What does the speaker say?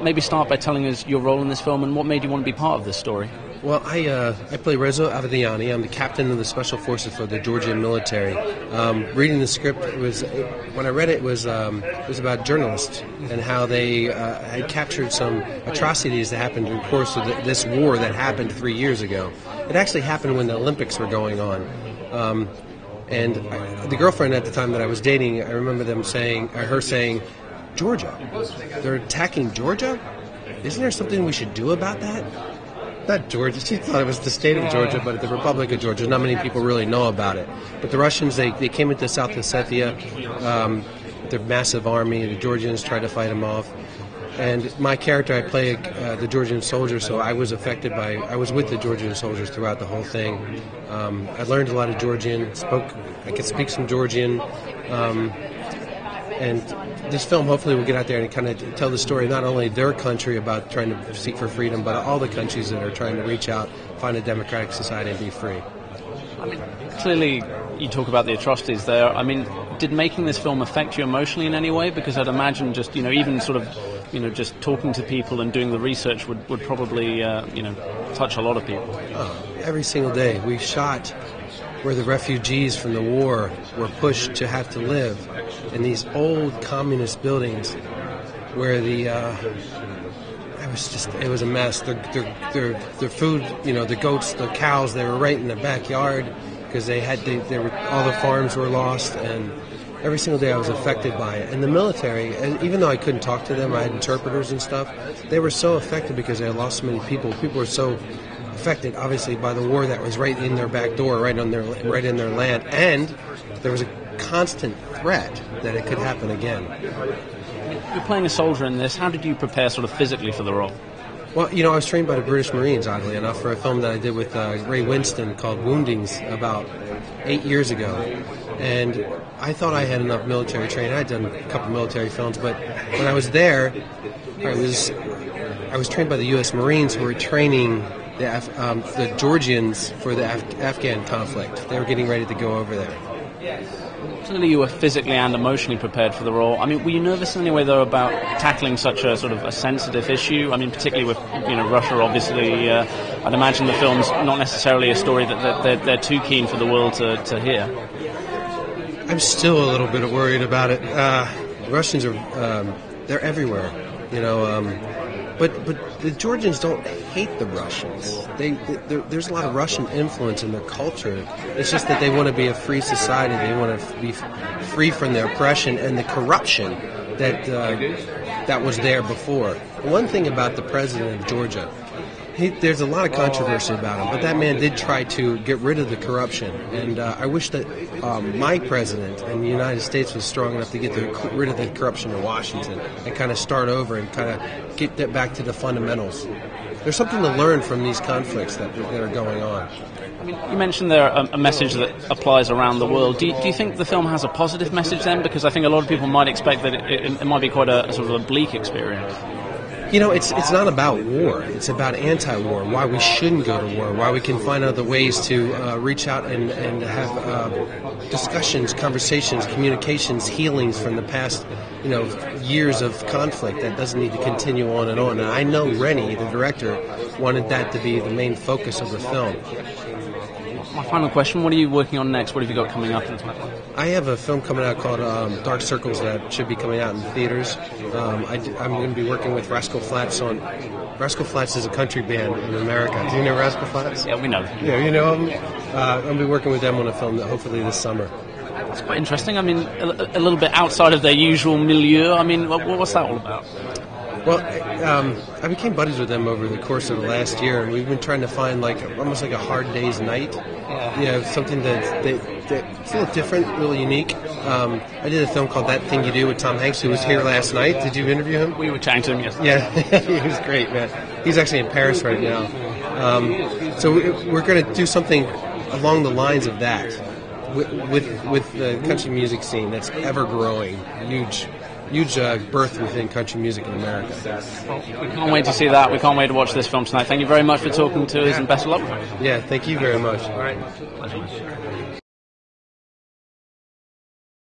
Maybe start by telling us your role in this film and what made you want to be part of this story. Well, I play Rezo Avediani. I'm the captain of the Special Forces for the Georgian military. Reading the script when I read it was about journalists and how they had captured some atrocities that happened in the course of this war that happened 3 years ago. It actually happened when the Olympics were going on. And the girlfriend at the time that I was dating, I remember her saying, "Georgia, they're attacking Georgia? Isn't there something we should do about that?" Not Georgia. She thought it was the state of Georgia, but the Republic of Georgia. Not many people really know about it. But the Russians, they came into South Ossetia, their massive army. The Georgians tried to fight them off. And my character, I play the Georgian soldier, so I was with the Georgian soldiers throughout the whole thing. I learned a lot of Georgian, I could speak some Georgian. And this film hopefully will get out there and kind of tell the story not only their country about trying to seek for freedom, but all the countries that are trying to reach out, find a democratic society and be free. I mean, clearly you talk about the atrocities there. I mean, did making this film affect you emotionally in any way? Because I'd imagine just, even sort of, just talking to people and doing the research would probably, touch a lot of people. Oh, every single day. We shot where the refugees from the war were pushed to have to live in these old communist buildings where it was a mess. Their food, the goats, the cows, they were right in the backyard because all the farms were lost, and every single day I was affected by it. And the military, and even though I couldn't talk to them, I had interpreters and stuff, they were so affected because they had lost so many people. People were so affected, obviously, by the war that was right in their back door, right in their land, and there was a constant threat that it could happen again. You're playing a soldier in this. How did you prepare sort of physically for the role? Well, I was trained by the British Marines, oddly enough, for a film that I did with Ray Winston called Woundings about 8 years ago. And I thought I had enough military training. I'd done a couple military films, but when I was there, I was trained by the U.S. Marines who were training the Georgians for the Afghan conflict. They were getting ready to go over there. Clearly you were physically and emotionally prepared for the role. I mean, were you nervous in any way, though, about tackling such a sort of a sensitive issue? I mean, particularly with, Russia, obviously, I'd imagine the film's not necessarily a story that they're too keen for the world to hear. I'm still a little bit worried about it. Russians are, they're everywhere, But the Georgians don't hate the Russians. There's a lot of Russian influence in their culture. It's just that they want to be a free society. They want to be free from the oppression and the corruption that was there before. One thing about the president of Georgia, there's a lot of controversy about him, but that man did try to get rid of the corruption. And I wish that my president in the United States was strong enough to get rid of the corruption in Washington and kind of start over and kind of get that back to the fundamentals. There's something to learn from these conflicts that are going on. I mean, you mentioned there a message that applies around the world. Do you think the film has a positive message then? Because I think a lot of people might expect that it might be quite a sort of a bleak experience. It's not about war. It's about anti-war, why we shouldn't go to war, why we can find other ways to reach out and have discussions, conversations, communications, healings from the past, years of conflict that doesn't need to continue on and on. And I know Rennie, the director, wanted that to be the main focus of the film. My final question, what are you working on next? What have you got coming up? I have a film coming out called Dark Circles that should be coming out in theaters. I'm going to be working with Rascal Flatts on... Rascal Flatts is a country band in America. Do you know Rascal Flatts? Yeah, we know. Yeah, you know them? I'll be working with them on a film that hopefully this summer. It's quite interesting. I mean, a little bit outside of their usual milieu. I mean, what's that all about? Well, I became buddies with them over the course of the last year, and we've been trying to find almost like a Hard Day's Night. Something that's a little different, really unique. I did a film called That Thing You Do with Tom Hanks, who was here last night. Did you interview him? We were chatting to him yesterday. Yeah, he was great, man. He's actually in Paris right now. So we're going to do something along the lines of that with the country music scene that's ever growing, huge birth within country music in America. Well, we can't wait to see that. We can't wait to watch this film tonight. Thank you very much for talking to us, and best of luck. Yeah, thank you very much. All right. Pleasure.